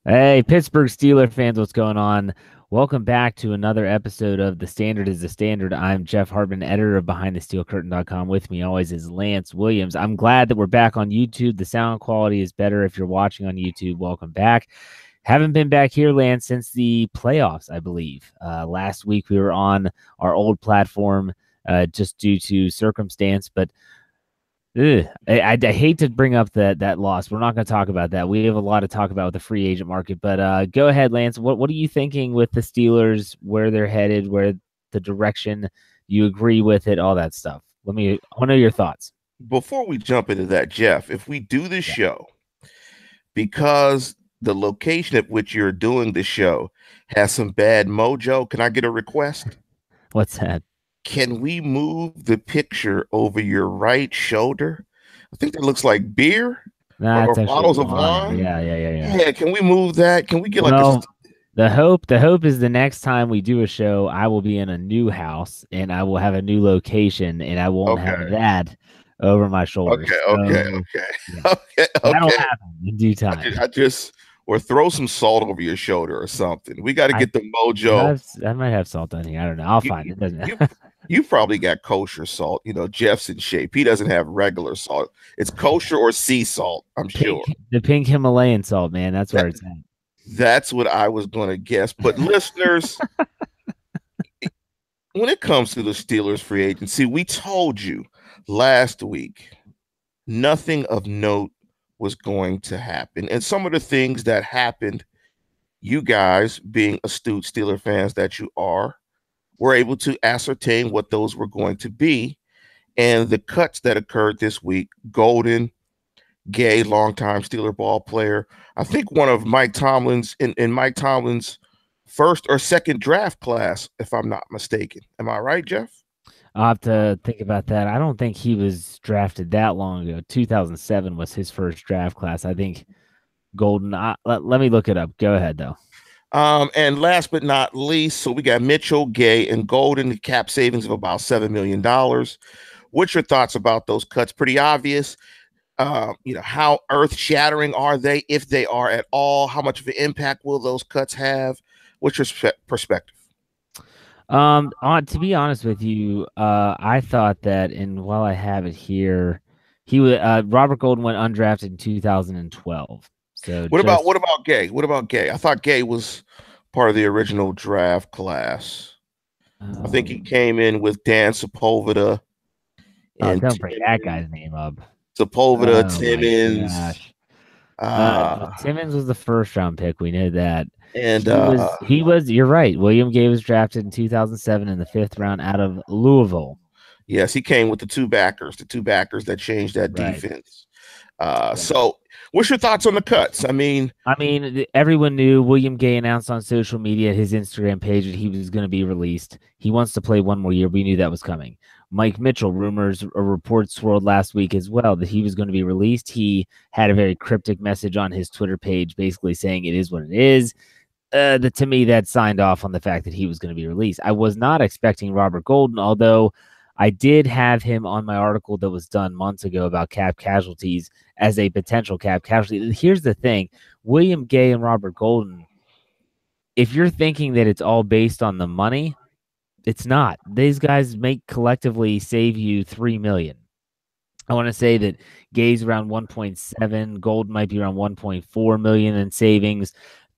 Hey, Pittsburgh Steelers fans, what's going on? Welcome back to another episode of The Standard is the Standard. I'm Jeff Hartman, editor of BehindTheSteelCurtain.com. With me always is Lance Williams. I'm glad that we're back on YouTube. The sound quality is better if you're watching on YouTube. Welcome back. Haven't been back here, Lance, since the playoffs, I believe. Last week we were on our old platform just due to circumstance, but I hate to bring up that loss. We're not going to talk about that. We have a lot to talk about with the free agent market. But go ahead, Lance. What are you thinking with the Steelers? Where they're headed? Where the direction? You agree with it? All that stuff. I want to know your thoughts. Before we jump into that, Jeff, if we do this Yeah. show, because the location at which you're doing the show has some bad mojo, can I get a request? What's that? Can we move the picture over your right shoulder? I think that looks like beer or That's actually bottles of fine. wine. Yeah. Yeah, can we move that? Can we get like a Well, the hope is the next time we do a show, I will be in a new house and I will have a new location and I won't have okay, that over my shoulders. So yeah, that'll okay. happen in due time. I just or throw some salt over your shoulder or something. We got to I get the mojo. I might have salt on here. I don't know. I'll You, find it. Doesn't you you probably got kosher salt. You know, Jeff's in shape. He doesn't have regular salt. It's kosher or sea salt, I'm pink sure. the pink Himalayan salt, man. That's That, where it's at. that's what I was going to guess. But listeners, when it comes to the Steelers free agency, we told you last week nothing of note was going to happen. And some of the things that happened, you guys, being astute Steeler fans that you are, were able to ascertain what those were going to be. And the cuts that occurred this week, Golden, Gay, longtime Steeler ball player, I think one of Mike Tomlin's in Mike Tomlin's first or second draft class, if I'm not mistaken. Am I right, Jeff? I'll have to think about that. I don't think he was drafted that long ago. 2007 was his first draft class. I think Golden. Let me look it up. Go ahead, though. And last but not least, so we got Mitchell, Gay, and Golden, cap savings of about $7 million. What's your thoughts about those cuts? Pretty obvious. How earth-shattering are they, if they are at all? How much of an impact will those cuts have? What's your perspective? To be honest with you, I thought that, and while I have it here, he was Robert Golden went undrafted in 2012. So What about just what about Gay? What about Gay? I thought Gay was part of the original draft class. I think he um, came in with Dan Sepulveda and don't bring that guy's name up. Sepulveda, Oh my Timmons, gosh. uh, Timmons was the first round pick. We know that. and You're right. William Gay was drafted in 2007 in the fifth round out of Louisville. yes, he came with the two backers that changed that Right. defense. Right. So what's your thoughts on the cuts? Everyone knew. William Gay announced on social media, his Instagram page, that he was going to be released. He wants to play one more year. We knew that was coming. Mike Mitchell, rumors or reports swirled last week as well that he was going to be released. He had a very cryptic message on his Twitter page, basically saying it is what it is. To me, that signed off on the fact that he was going to be released. I was not expecting Robert Golden, although I did have him on my article that was done months ago about cap casualties as a potential cap casualty. Here's the thing: William Gay and Robert Golden. If you're thinking that it's all based on the money, it's not. These guys make collectively save you $3 million. I want to say that Gay's around 1.7, Gold might be around 1.4 million in savings.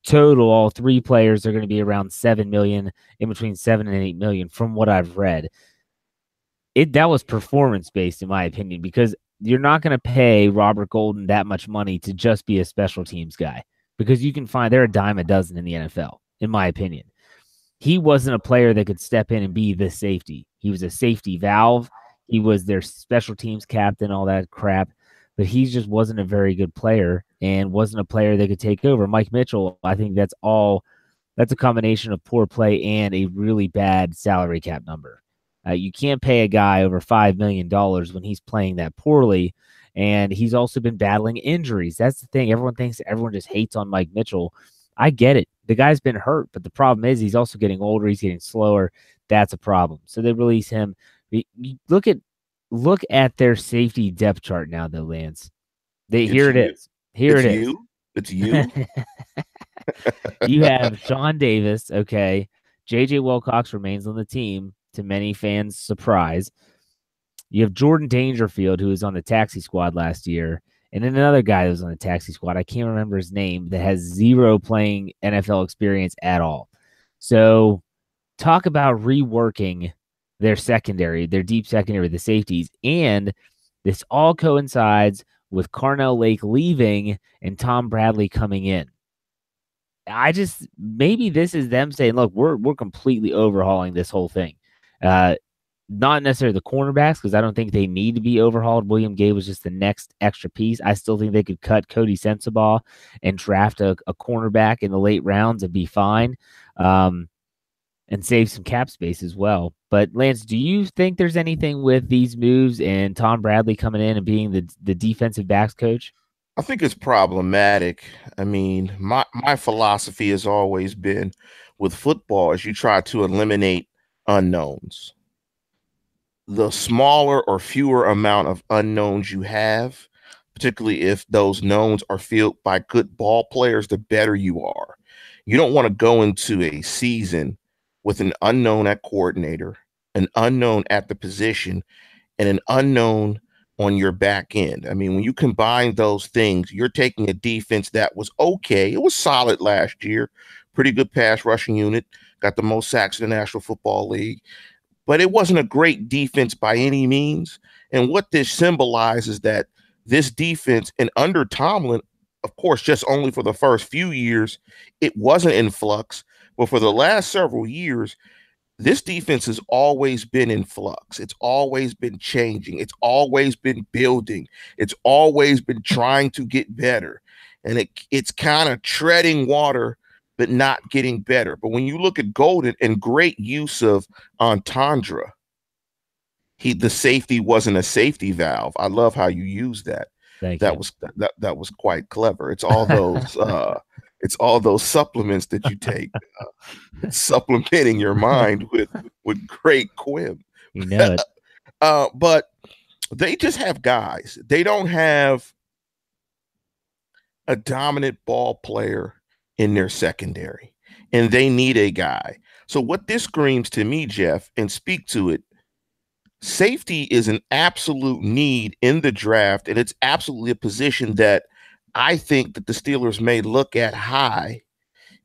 Total, all three players are going to be around 7 million, in between 7 and 8 million, from what I've read. That was performance based, in my opinion, because you're not going to pay Robert Golden that much money to just be a special teams guy, because you can find they're a dime a dozen in the NFL, in my opinion. He wasn't a player that could step in and be the safety. He was a safety valve. He was their special teams captain, all that crap. But he just wasn't a very good player and wasn't a player that could take over. Mike Mitchell, I think that's a combination of poor play and a really bad salary cap number. You can't pay a guy over $5 million when he's playing that poorly. And he's also been battling injuries. That's the thing. Everyone just hates on Mike Mitchell. I get it. The guy's been hurt, but the problem is he's also getting older. He's getting slower. That's a problem. So they release him. Look at their safety depth chart now, though, Lance. it's Here it you. is. Here It's it is. you. It's you. You have Sean Davis, okay. JJ Wilcox remains on the team, to many fans' surprise. You have Jordan Dangerfield, who was on the taxi squad last year, and then another guy that was on the taxi squad. I can't remember his name, that has zero playing NFL experience at all. So talk about reworking their secondary, their deep secondary, the safeties. And this all coincides with Carnell Lake leaving and Tom Bradley coming in. Maybe this is them saying, look, we're completely overhauling this whole thing. Not necessarily the cornerbacks, because I don't think they need to be overhauled. William Gay was just the next extra piece. I still think they could cut Cody Sensabaugh and draft a cornerback in the late rounds and be fine, and save some cap space as well. But Lance, do you think there's anything with these moves and Tom Bradley coming in and being the defensive backs coach? I think it's problematic. I mean, my philosophy has always been with football is you try to eliminate unknowns. The smaller or fewer amount of unknowns you have, particularly if those knowns are filled by good ball players, the better you are. You don't want to go into a season with an unknown at coordinator, an unknown at the position, and an unknown on your back end. I mean, when you combine those things, you're taking a defense that was okay. It was solid last year, pretty good pass rushing unit, got the most sacks in the National Football League, but it wasn't a great defense by any means. And what this symbolizes that this defense, and under Tomlin, of course, just only for the first few years, it wasn't in flux, but for the last several years, this defense has always been in flux. It's always been changing. It's always been building. It's always been trying to get better. And it's kind of treading water, but not getting better. But when you look at Golden and great use of entendre, the safety wasn't a safety valve. I love how you use that. That was quite clever. It's all those it's all those supplements that you take, supplementing your mind with great quib. You know it. But they just have guys. They don't have a dominant ball player in their secondary, and they need a guy. So what this screams to me, Jeff, and speak to it, safety is an absolute need in the draft, and it's absolutely a position that I think that the Steelers may look at high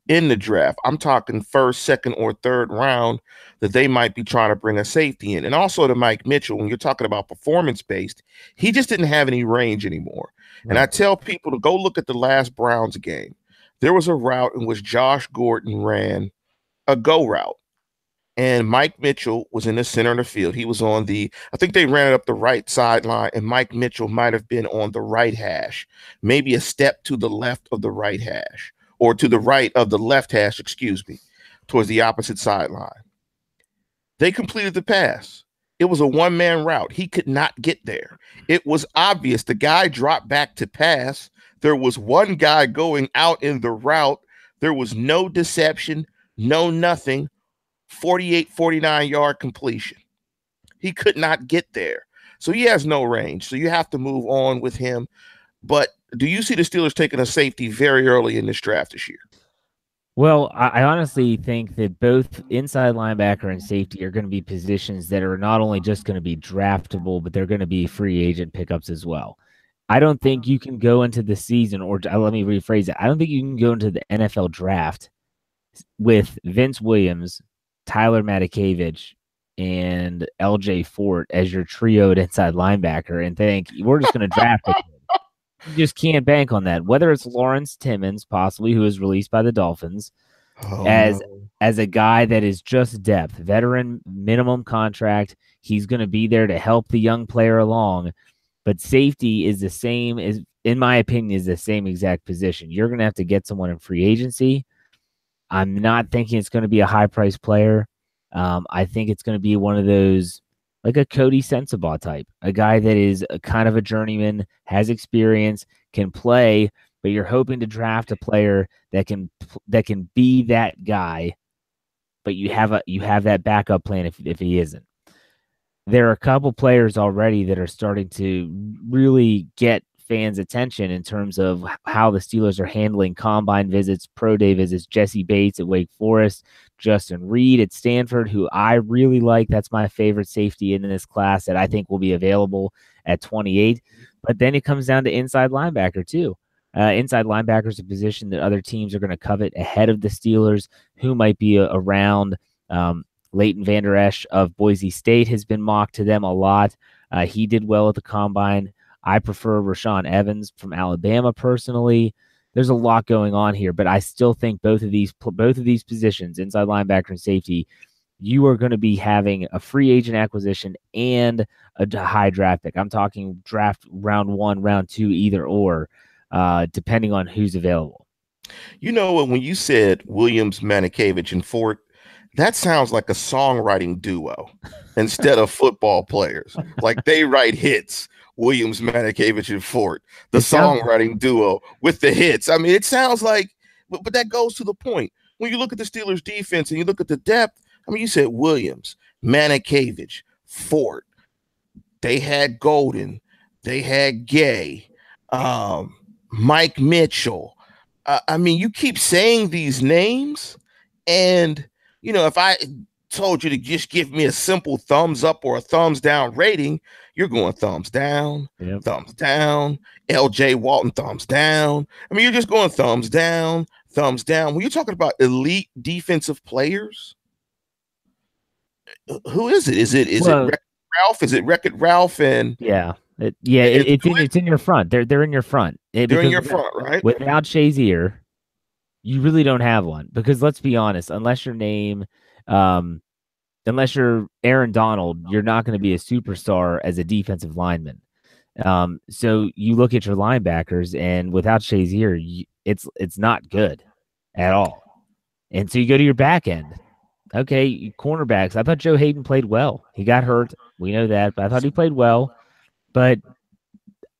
in the draft. I'm talking first, second, or third round that they might be trying to bring a safety in. And also to Mike Mitchell, when you're talking about performance-based, he just didn't have any range anymore. Right. And I tell people to go look at the last Browns game. There was a route in which Josh Gordon ran a go route, and Mike Mitchell was in the center of the field. He was on I think they ran it up the right sideline, and Mike Mitchell might have been on the right hash, maybe a step to the left of the right hash, or to the right of the left hash, towards the opposite sideline. They completed the pass. It was a one-man route. He could not get there. It was obvious. The guy dropped back to pass. There was one guy going out in the route. There was no deception, no nothing. 48, 49-yard completion. He could not get there. So he has no range. So you have to move on with him. But do you see the Steelers taking a safety very early in this draft this year? Well, I honestly think that both inside linebacker and safety are going to be positions that are not only just going to be draftable, but they're going to be free agent pickups as well. I don't think you can go into the season, or let me rephrase it. I don't think you can go into the NFL draft with Vince Williams, Tyler Matakevich, and LJ Fort as your trioed inside linebacker and think we're just going to draft it. You just can't bank on that. Whether it's Lawrence Timmons, possibly, who is released by the Dolphins, as a guy that is just depth, veteran, minimum contract. He's going to be there to help the young player along. But safety is the same, in my opinion, is the same exact position. You're going to have to get someone in free agency. I'm not thinking it's going to be a high-priced player. I think it's going to be one of those, like a Cody Sensabaugh type, a guy that is a kind of a journeyman, has experience, can play, but you're hoping to draft a player that can be that guy, but you have that backup plan if he isn't. There are a couple players already that are starting to really get fans' attention in terms of how the Steelers are handling combine visits, pro day visits. Jesse Bates at Wake Forest, Justin Reed at Stanford, who I really like. That's my favorite safety in this class that I think will be available at 28. But then it comes down to inside linebacker too. Inside linebacker is a position that other teams are going to covet ahead of the Steelers, who might be around. Leighton Vander Esch of Boise State has been mocked to them a lot. He did well at the combine. I prefer Rashaan Evans from Alabama personally. There's a lot going on here, but I still think both of these positions, inside linebacker and safety, you are going to be having a free agent acquisition and a high draft pick. I'm talking draft round 1, round 2, either or, depending on who's available. You know, when you said Williams, Manikevich, and Fort, that sounds like a songwriting duo instead of football players. Like they write hits, Williams, Manikevich, and Fort, the songwriting duo with the hits. I mean, it sounds like, but that goes to the point. When you look at the Steelers defense and you look at the depth, I mean, you said Williams, Manikevich, Fort. They had Golden. They had Gay, Mike Mitchell. I mean, you keep saying these names, and you know, if I told you to just give me a simple thumbs up or a thumbs down rating, you're going thumbs down, thumbs down, LJ Walton, thumbs down. I mean, you're just going thumbs down, thumbs down. When you're talking about elite defensive players, who is it? Is it Wreck-It Ralph? Is it Wreck-It Ralph? And it's in your front. They're in your front. They're in your front, right? Without Shazier, you really don't have one, because let's be honest, unless you're Aaron Donald, you're not going to be a superstar as a defensive lineman. So you look at your linebackers, and without Shazier, it's not good at all. And so you go to your back end. Okay, cornerbacks. I thought Joe Hayden played well. He got hurt. We know that, but I thought he played well. But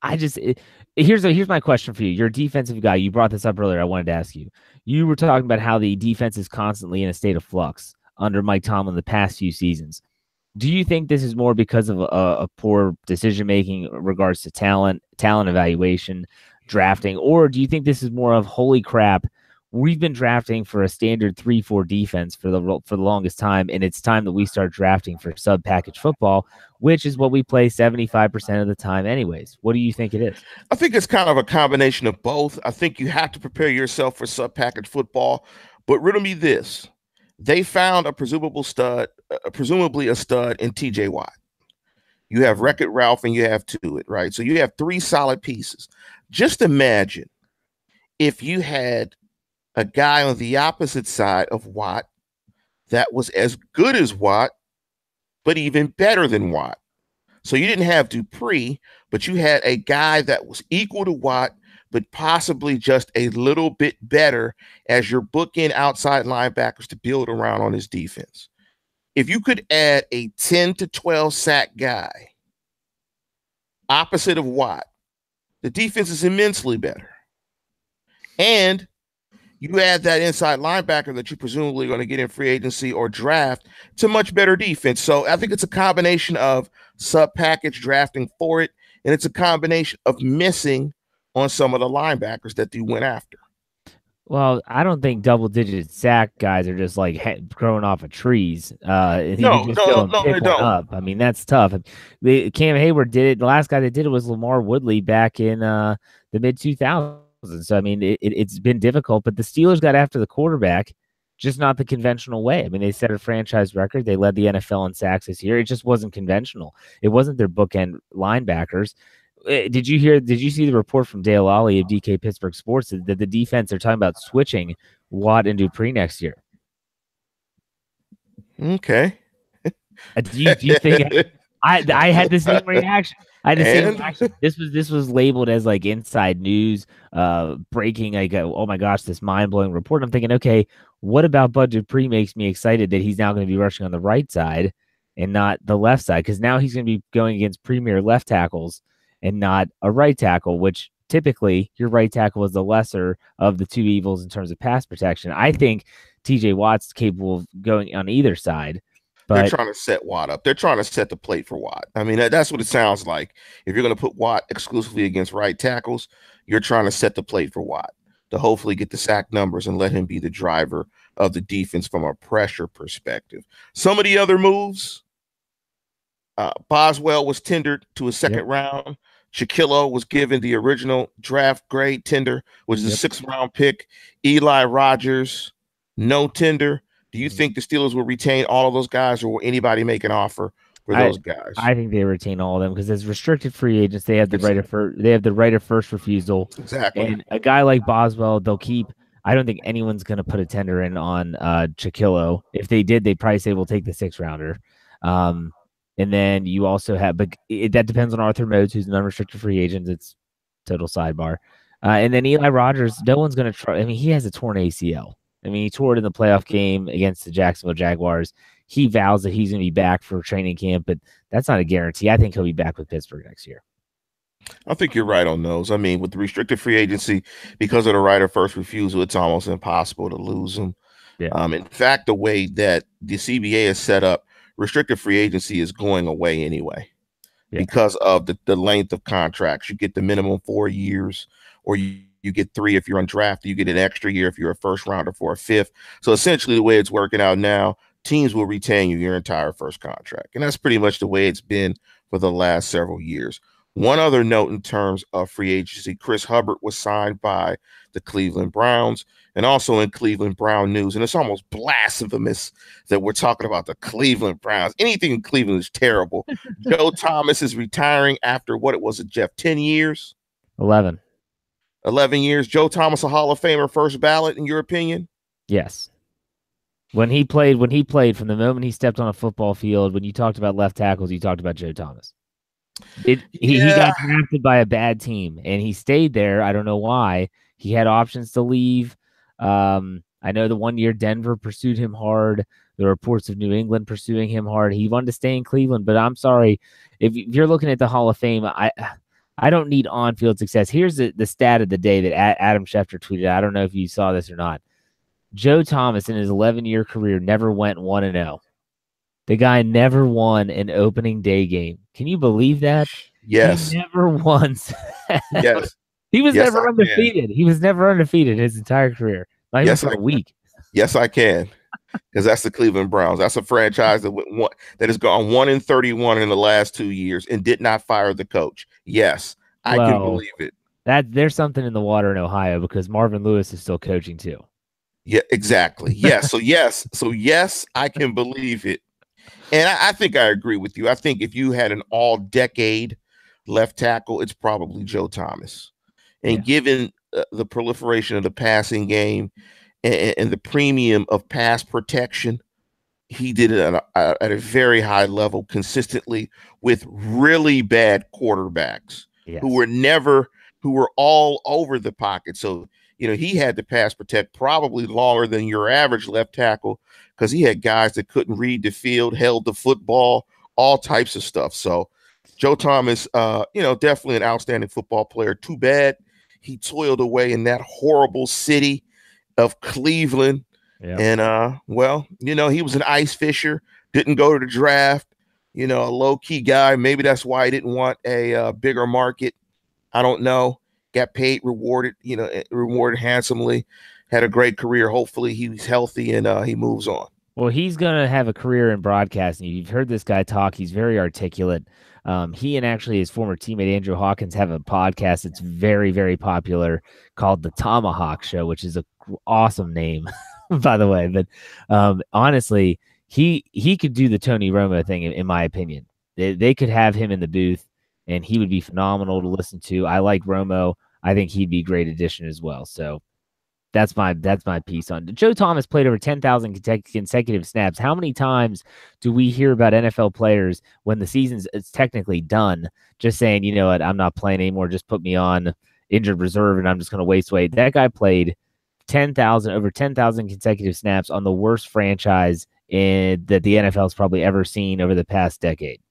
here's my question for you. You're a defensive guy. You brought this up earlier. I wanted to ask you. You were talking about how the defense is constantly in a state of flux under Mike Tomlin the past few seasons. Do you think this is more because of a poor decision-making in regards to talent evaluation, drafting, or do you think this is more of, holy crap, we've been drafting for a standard 3-4 defense for the longest time, and it's time that we start drafting for sub-package football, which is what we play 75% of the time anyways. What do you think it is? I think it's kind of a combination of both. I think you have to prepare yourself for sub-package football, but riddle me this. They found presumably a stud in TJ Watt. You have Wreck-It Ralph and you have Tuitt, right? So you have 3 solid pieces. Just imagine if you had a guy on the opposite side of Watt that was as good as Watt, but even better than Watt. So you didn't have Dupree, but you had a guy that was equal to Watt, but possibly just a little bit better as your bookend outside linebackers to build around on his defense. If you could add a 10 to 12 sack guy opposite of Watt, the defense is immensely better. And you add that inside linebacker that you presumably are going to get in free agency or draft, to much better defense. So I think it's a combination of sub-package drafting for it, and it's a combination of missing on some of the linebackers that you went after. Well, I don't think double-digit sack guys are just like growing off of trees. No, they don't. Up. I mean, that's tough. Cam Hayward did it. The last guy that did it was Lamar Woodley back in the mid-2000s. So, I mean, it's been difficult, but the Steelers got after the quarterback, just not the conventional way. I mean, they set a franchise record. They led the NFL in sacks this year. It just wasn't conventional. It wasn't their bookend linebackers. Did you see the report from Dale Ollie of DK Pittsburgh Sports that the defense, they're talking about switching Watt and Dupree next year? Okay. Do you think I had the same reaction? This was labeled as like inside news, breaking, like, oh my gosh, this mind-blowing report. I'm thinking, okay, what about Bud Dupree makes me excited that he's now going to be rushing on the right side and not the left side? Because now he's going to be going against premier left tackles and not a right tackle, which typically your right tackle is the lesser of the two evils in terms of pass protection. I think TJ Watt's capable of going on either side. They're But trying to set Watt up. They're trying to set the plate for Watt. I mean, that's what it sounds like. If you're going to put Watt exclusively against right tackles, you're trying to set the plate for Watt to hopefully get the sack numbers and let him be the driver of the defense from a pressure perspective. Some of the other moves, Boswell was tendered to a second round. Shaquille was given the original draft grade tender, which is a 6th round pick. Eli Rogers, no tender. Do you think the Steelers will retain all of those guys, or will anybody make an offer for those guys? I think they retain all of them because as restricted free agents, they have the right of first refusal. Exactly. And a guy like Boswell, they'll keep. I don't think anyone's going to put a tender in on Shaquille. If they did, they'd probably say we'll take the 6th rounder. And then you also have, but that depends on Arthur Modes, who's an unrestricted free agent. It's total sidebar. And then Eli Rogers, no one's going to try. I mean, he has a torn ACL. I mean, he tore it in the playoff game against the Jacksonville Jaguars. He vows that he's going to be back for training camp, but that's not a guarantee. I think he'll be back with Pittsburgh next year. I think you're right on those. I mean, with the restricted free agency, because of the right of first refusal, it's almost impossible to lose them. Yeah. In fact, the way that the CBA is set up, restricted free agency is going away anyway because of the length of contracts. You get the minimum 4 years, or you get 3 if you're undrafted. You get an extra year if you're a first rounder for a 5th. So essentially the way it's working out now, teams will retain you your entire first contract. And that's pretty much the way it's been for the last several years. One other note in terms of free agency, Chris Hubbert was signed by the Cleveland Browns. And also in Cleveland Brown news, and it's almost blasphemous that we're talking about the Cleveland Browns. Anything in Cleveland is terrible. Joe Thomas is retiring after what it was, Jeff, 10 years? 11 years. Joe Thomas, a Hall of Famer, first ballot, in your opinion? Yes. When he played from the moment he stepped on a football field, when you talked about left tackles, you talked about Joe Thomas. He got drafted by a bad team, and he stayed there. I don't know why. He had options to leave. I know the 1 year Denver pursued him hard. The reports of New England pursuing him hard. He wanted to stay in Cleveland, but I'm sorry. If you're looking at the Hall of Fame, I don't need on-field success. Here's the stat of the day that Adam Schefter tweeted. I don't know if you saw this or not. Joe Thomas in his 11-year career never went 1-0. The guy never won an opening day game. Can you believe that? Yes. He never once. Yes. He was never undefeated. He was never undefeated his entire career. Not even for a week. Yes, I can. Because that's the Cleveland Browns. That's a franchise that has gone 1-31 in the last 2 years and did not fire the coach. Yes, I can believe it. There's something in the water in Ohio because Marvin Lewis is still coaching too. Yeah, exactly. Yes. So yes, I can believe it. And I think I agree with you. I think if you had an all-decade left tackle, it's probably Joe Thomas. And given the proliferation of the passing game and the premium of pass protection, he did it at a very high level consistently with really bad quarterbacks who were all over the pocket. So, he had to pass protect probably longer than your average left tackle because he had guys that couldn't read the field, held the football, all types of stuff. So Joe Thomas, definitely an outstanding football player. Too bad he toiled away in that horrible city of Cleveland. Yeah. And, he was an ice fisher, didn't go to the draft, a low-key guy. Maybe that's why he didn't want a bigger market. I don't know. Got paid, rewarded handsomely, had a great career. Hopefully he's healthy and he moves on. Well, he's going to have a career in broadcasting. You've heard this guy talk. He's very articulate. He and actually his former teammate Andrew Hawkins have a podcast that's very, very popular called The Tomahawk Show, which is an awesome name, by the way. But honestly, he could do the Tony Romo thing, in my opinion. They could have him in the booth, and he would be phenomenal to listen to. I like Romo. I think he'd be a great addition as well. So that's my piece on Joe Thomas. Played over 10,000 consecutive snaps. How many times do we hear about NFL players when the season's technically done, just saying, you know what, I'm not playing anymore. Just put me on injured reserve and I'm just going to waste weight. That guy played over 10,000 consecutive snaps on the worst franchise that the NFL's probably ever seen over the past decade.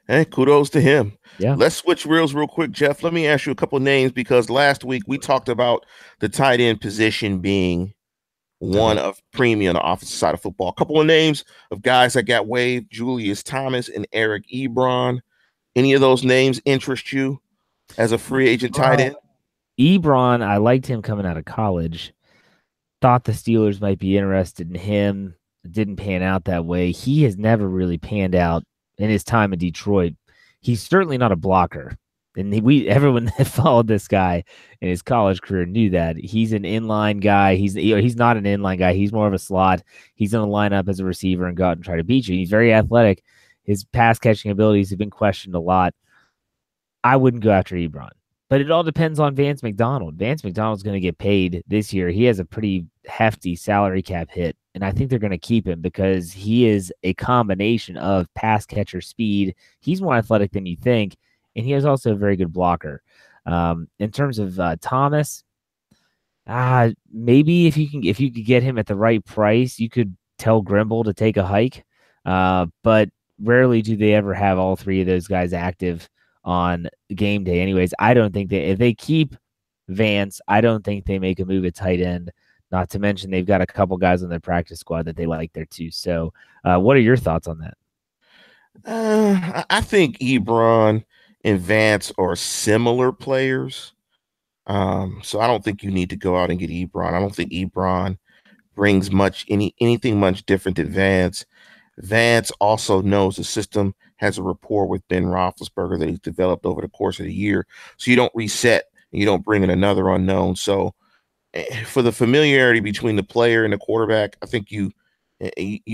Hey, kudos to him. Yeah. Let's switch reels real quick, Jeff. Let me ask you a couple names because last week we talked about the tight end position being one of premium on the offensive side of football. A couple of names of guys that got waived: Julius Thomas and Eric Ebron. Any of those names interest you as a free agent tight end? Ebron, I liked him coming out of college. Thought the Steelers might be interested in him. It didn't pan out that way. He has never really panned out in his time in Detroit. He's certainly not a blocker. And everyone that followed this guy in his college career knew that. He's an inline guy. He's not an inline guy. He's more of a slot. He's going to line up as a receiver and go out and try to beat you. He's very athletic. His pass catching abilities have been questioned a lot. I wouldn't go after Ebron. But it all depends on Vance McDonald. Vance McDonald's going to get paid this year. He has a pretty hefty salary cap hit, and I think they're going to keep him because he is a combination of pass catcher speed. He's more athletic than you think, and he is also a very good blocker. In terms of Thomas, maybe if you could get him at the right price, you could tell Grimble to take a hike. But rarely do they ever have all three of those guys active on game day. Anyways, I don't think if they keep Vance, I don't think they make a move at tight end. Not to mention they've got a couple guys on their practice squad that they like there too. So what are your thoughts on that? I think Ebron and Vance are similar players. So I don't think you need to go out and get Ebron. I don't think Ebron brings anything much different than Vance. Vance also knows the system, has a rapport with Ben Roethlisberger that he's developed over the course of the year. So you don't reset and you don't bring in another unknown. So for the familiarity between the player and the quarterback, I think you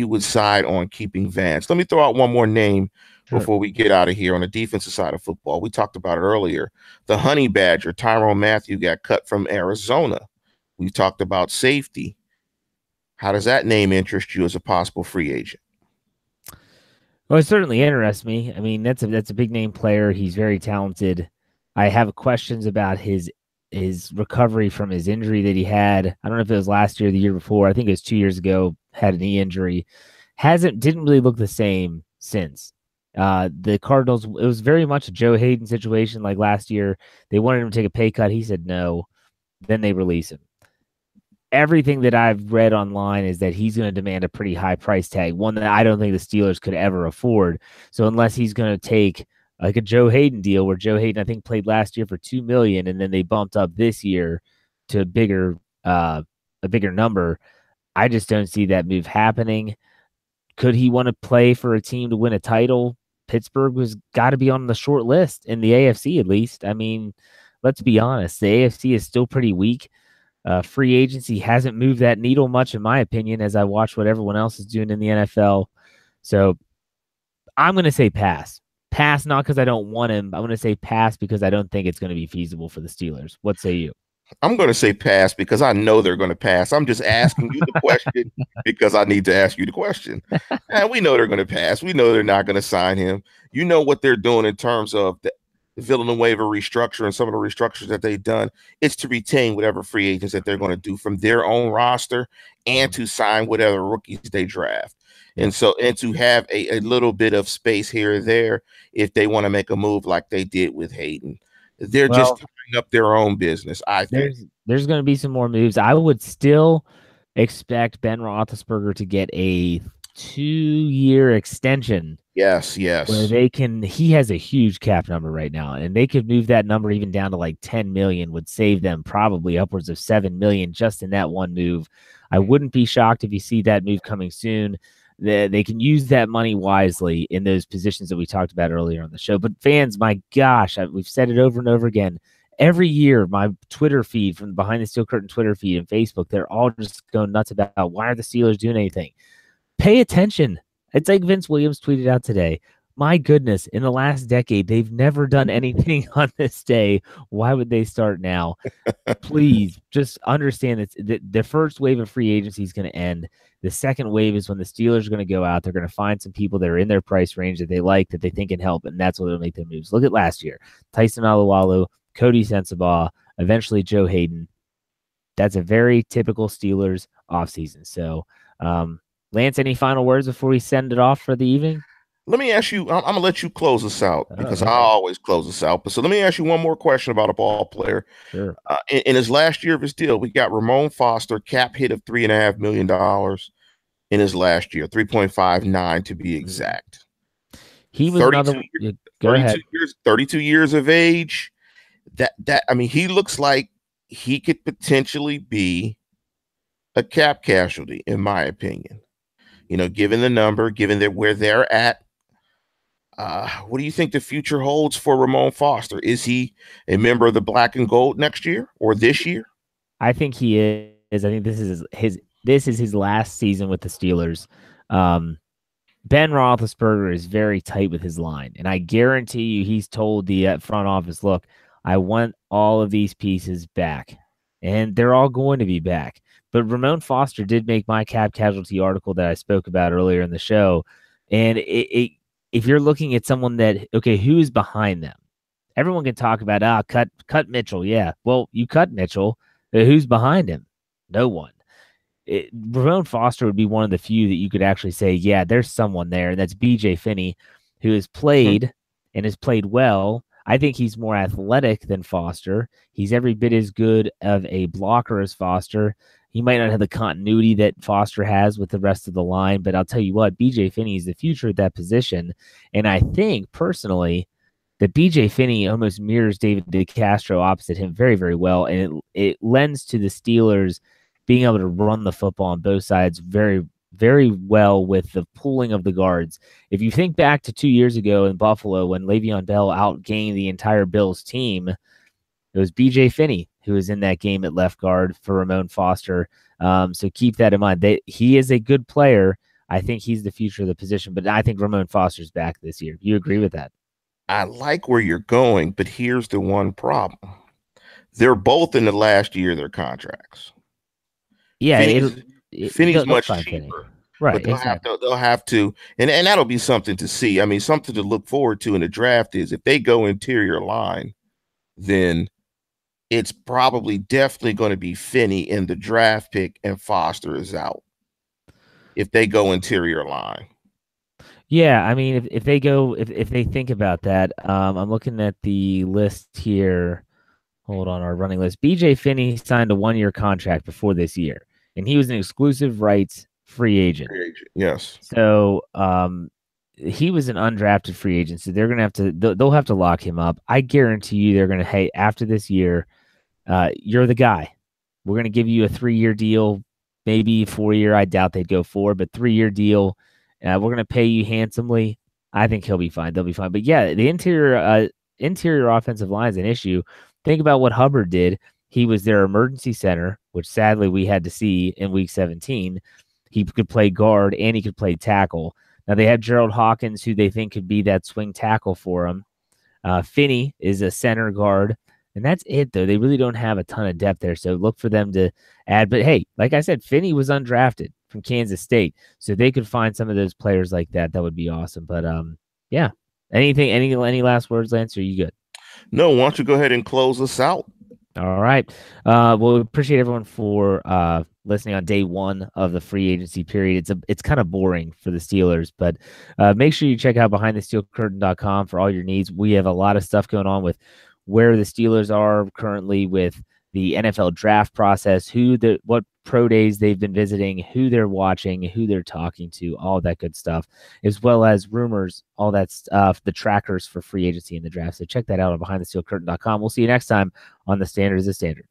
would side on keeping Vance. Let me throw out one more name before we get out of here on the defensive side of football. We talked about it earlier. The Honey Badger, Tyrann Mathieu, got cut from Arizona. We talked about safety. How does that name interest you as a possible free agent? Well, it certainly interests me. I mean, that's a big name player. He's very talented. I have questions about his recovery from his injury that he had. I don't know if it was last year or the year before. I think it was 2 years ago. Had a knee injury. Didn't really look the same since. The Cardinals, it was very much a Joe Hayden situation like last year. They wanted him to take a pay cut. He said no. Then they release him. Everything that I've read online is that he's going to demand a pretty high price tag, one that I don't think the Steelers could ever afford. So unless he's going to take like a Joe Hayden deal, where Joe Hayden, I think, played last year for $2 million, and then they bumped up this year to a bigger number, I just don't see that move happening. Could he want to play for a team to win a title? Pittsburgh was got to be on the short list in the AFC, at least. I mean, let's be honest. The AFC is still pretty weak. Free agency hasn't moved that needle much, in my opinion, as I watch what everyone else is doing in the NFL. So I'm going to say pass. Pass, not because I don't want him. I'm going to say pass because I don't think it's going to be feasible for the Steelers. What say you? I'm going to say pass because I know they're going to pass. I'm just asking you the question because I need to ask you the question. And we know they're going to pass. We know they're not going to sign him. You know what they're doing in terms of the Villanueva restructure and some of the restructures that they've done. It's to retain whatever free agents that they're going to do from their own roster and to sign whatever rookies they draft. And to have a little bit of space here or there if they want to make a move like they did with Hayden. They're just tying up their own business, I think. There's going to be some more moves. I would still expect Ben Roethlisberger to get a 2-year extension. Yes. Where he has a huge cap number right now, and they could move that number even down to like 10 million, would save them probably upwards of 7 million just in that one move. I wouldn't be shocked if you see that move coming soon. They can use that money wisely in those positions that we talked about earlier on the show. But fans, my gosh, we've said it over and over again. Every year, my Twitter feed, from the Behind the Steel Curtain Twitter feed and Facebook, they're all just going nuts about why are the Steelers doing anything? Pay attention. It's like Vince Williams tweeted out today. My goodness, in the last decade, they've never done anything on this day. Why would they start now? Please just understand that the first wave of free agency is going to end. The second wave is when the Steelers are going to go out. They're going to find some people that are in their price range that they like, that they think can help, and that's what will make their moves. Look at last year. Tyson Alualu, Cody Sensabaugh, eventually Joe Hayden. That's a very typical Steelers offseason. So, Lance, any final words before we send it off for the evening? let me ask you. I'm gonna let you close us out because I Okay. always close us out. But so let me ask you one more question about a ball player. Sure. In his last year of his deal, we got Ramon Foster, cap hit of $3.5 million in his last year, 3.59 to be Mhm. exact. He was 32 another. years, Yeah, go ahead. 32 years of age. That I mean, he looks like he could potentially be a cap casualty, in my opinion. Given the number, given that where they're at. What do you think the future holds for Ramon Foster? Is he a member of the black and gold next year or this year? I think he is. I think this is his last season with the Steelers. Um, Ben Roethlisberger is very tight with his line, and I guarantee you, he's told the front office, "Look, I want all of these pieces back, and they're all going to be back." But Ramon Foster did make my cap casualty article that I spoke about earlier in the show, and if you're looking at someone that okay, who's behind them? Everyone can talk about cut Mitchell, yeah. Well, you cut Mitchell, who's behind him? No one. Ramon Foster would be one of the few that you could actually say, yeah, there's someone there, and that's BJ Finney, who has Hmm. played and has played well. I think he's more athletic than Foster. He's every bit as good of a blocker as Foster. He might not have the continuity that Foster has with the rest of the line, but I'll tell you what, BJ Finney is the future at that position. And I think personally that BJ Finney almost mirrors David DeCastro opposite him very, very well. And it lends to the Steelers being able to run the football on both sides very, very well with the pooling of the guards. If you think back to 2 years ago in Buffalo when Le'Veon Bell outgained the entire Bills team, it was BJ Finney who was in that game at left guard for Ramon Foster. So keep that in mind. He is a good player. I think he's the future of the position, but I think Ramon Foster's back this year. You agree with that? I like where you're going, but here's the one problem. They're both in the last year of their contracts. Yeah, Finney's Finney's they'll much sign Finney. cheaper, but Right, they'll have exactly. to they'll have to, and that'll be something to see. I mean, something to look forward to in the draft is if they go interior line, then it's probably definitely going to be Finney in the draft pick and Foster is out if they go interior line. Yeah, I mean, if they go, if they think about that, I'm looking at the list here. Hold on, our running list. BJ Finney signed a 1 year contract before this year, and he was an exclusive rights free agent. Free agent. Yes. So, he was an undrafted free agent. So they're gonna have to, they'll have to lock him up. I guarantee you, they're gonna, hey, after this year, you're the guy. We're gonna give you a 3 year deal, maybe 4 year. I doubt they'd go 4, but 3 year deal. We're gonna pay you handsomely. I think he'll be fine. They'll be fine. But yeah, the interior offensive line is an issue. Think about what Hubbert did. He was their emergency center, which sadly we had to see in week 17. He could play guard and he could play tackle. Now they have Gerald Hawkins, who they think could be that swing tackle for him. Finney is a center guard, and that's it, though. They really don't have a ton of depth there, so look for them to add. But hey, like I said, Finney was undrafted from Kansas State, so they could find some of those players like that. That would be awesome. But yeah. Any last words, Lance? Are you good? No, why don't you go ahead and close us out? All right. Well, we appreciate everyone for listening on day one of the free agency period. It's kind of boring for the Steelers, but make sure you check out behindthesteelcurtain.com for all your needs. We have a lot of stuff going on with where the Steelers are currently with the NFL draft process, what pro days they've been visiting, who they're watching, who they're talking to, all that good stuff, as well as rumors, all that stuff, the trackers for free agency and the draft. So check that out on behindthesteelcurtain.com. We'll see you next time on the Standard is the Standard.